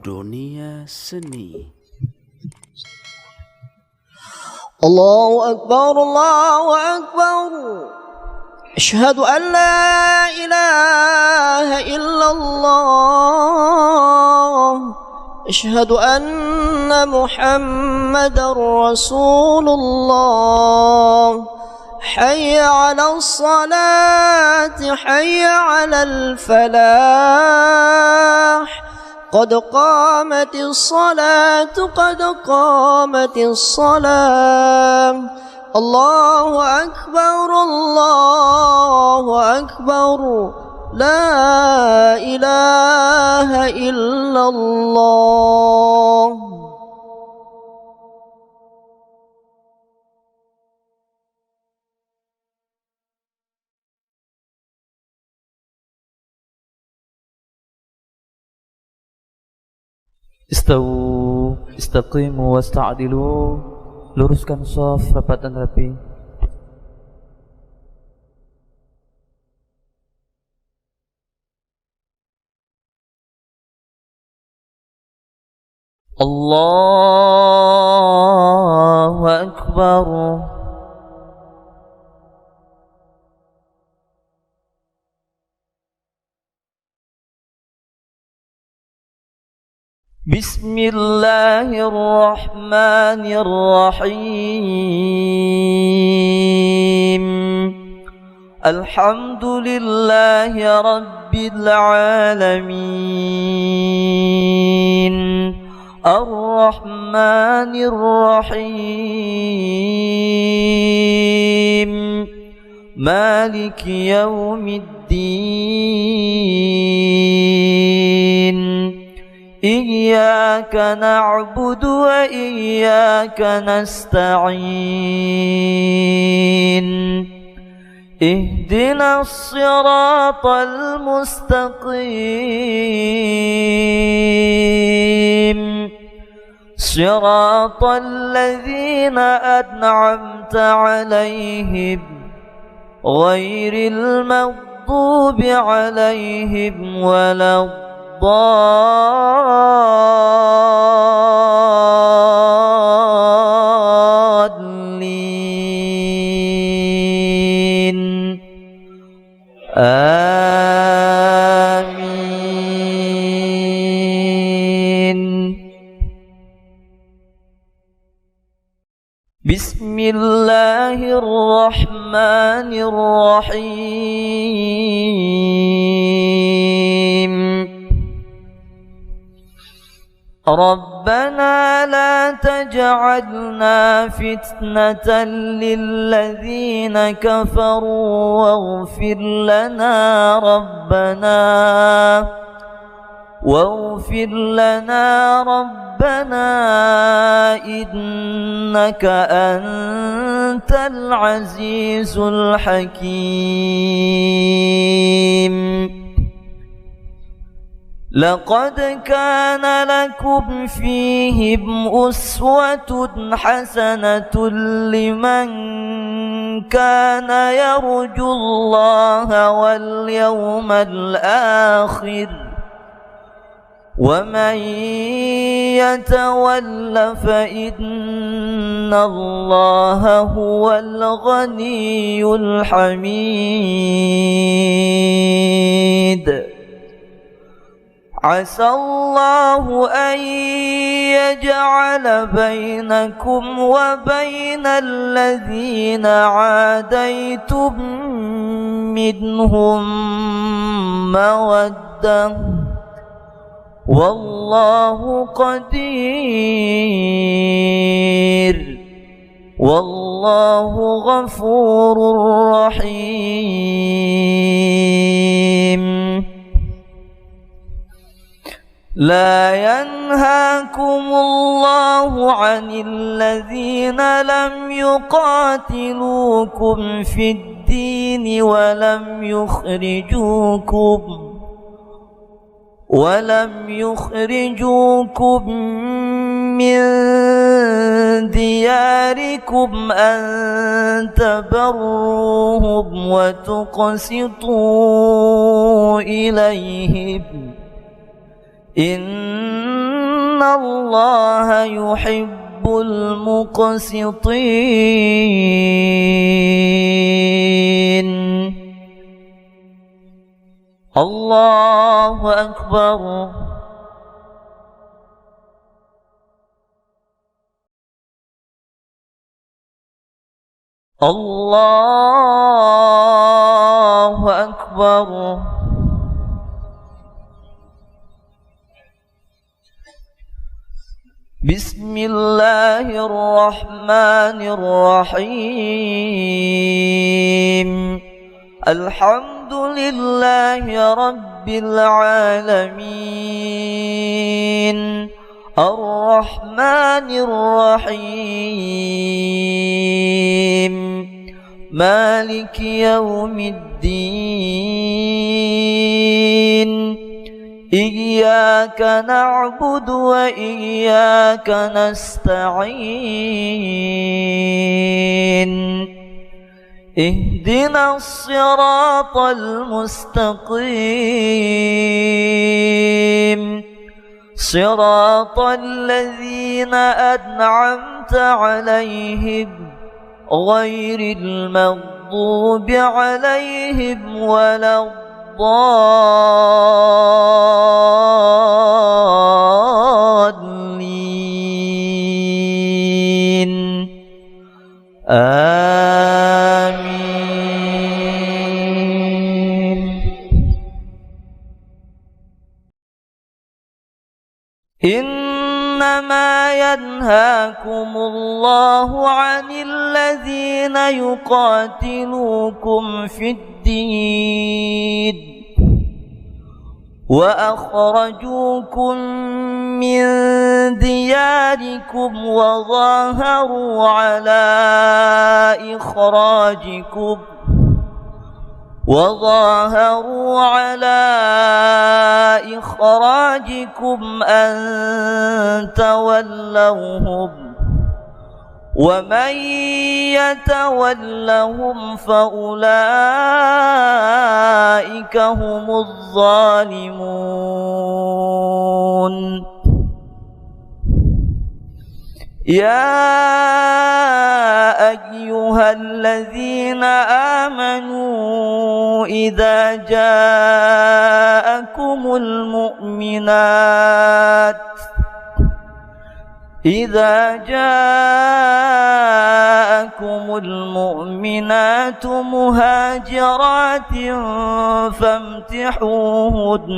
dunia seni. Allahu Akbar, Allahu Akbar. Asyhadu an la ilaha illallah. Asyhadu anna Muhammadar Rasulullah. Hayya 'alas salati, hayya 'alal falah. قد قامت الصلاة قد قامت الصلاة. الله أكبر الله أكبر. لا إله إلا الله. Istawu, istaqimu, wasta'adilu. Luruskan shaf, rapat dan rapi. Allahu Akbar. Bismillahirrahmanirrahim. Alhamdulillahi Rabbil alamin. Ar-Rahmanir-Rahim. Maliki yaumiddin. Iyyaka na'budu wa iyyaka nasta'in. Ihdinas siratal mustaqim. Siratal ladzina an'amta 'alaihim ghairil maghdubi 'alaihim waladdallin. Amin. Bismillahirrahmanirrahim. Rabbana la taj'alna fitnatan lilladzina kafaru waghfir lana rabbana innaka antal azizul hakim. لقد كان لكم فيهم أسوة حسنة لمن كان يرجو الله واليوم الآخر ومن يتول فإن الله هو الغني الحميد. عسى الله أن يجعل بينكم وبين الذين عاديتم منهم مودة والله قدير والله غفور رحيم. لا ينهاكم الله عن الذين لم يقاتلوكم في الدين ولم يخرجوكم من دياركم أن تبروهم وتقسطوا إليهم إن الله يحب المقسطين. الله أكبر. الله أكبر. بسم الله الرحمن الرحيم. الحمد لله رب العالمين الرحمن الرحيم مالك يوم الدين. إياك نعبد وإياك نستعين. اهدنا الصراط المستقيم صراط الذين أنعمت عليهم غير المغضوب عليهم ولا الضالين. آمين. إنما ينهاكم الله عن الذين يقاتلوكم في الدين وأخرجوكم من دياركم وظاهروا على إخراجكم أن تولوهم ومن يتولهم فأولئك هم الظالمون. يا أيها الذين آمنوا إذا جاءكم المؤمنات مهاجرات فامتحوهن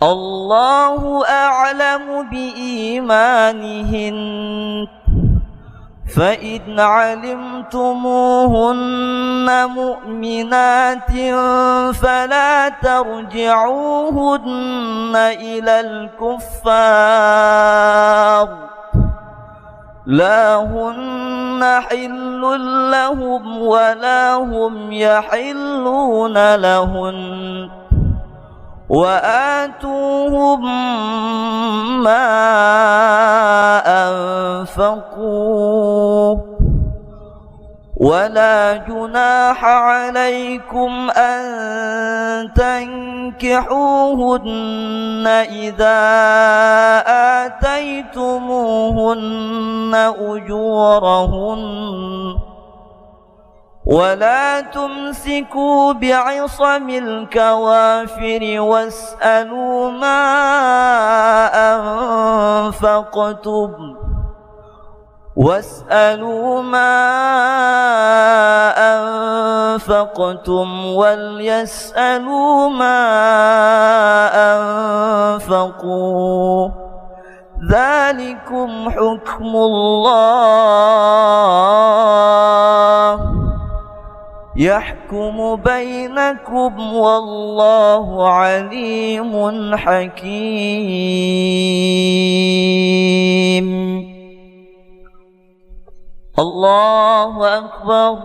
الله أعلم بإيمانهن فإن علمتموهن مؤمنات فلا ترجعوهن إلى الكفار لا هن حل لهم ولا هم يحلون لهن وآتوهم ما أنفقوا ولا جناح عليكم أن تنكحوهن إذا آتيتموهن أجورهن ولا تمسكوا بعصم الكوافر واسألوا ما أنفقتم وليسألوا ما أنفقوا ذلكم حكم الله يحكم بينكم والله عليم حكيم. الله أكبر.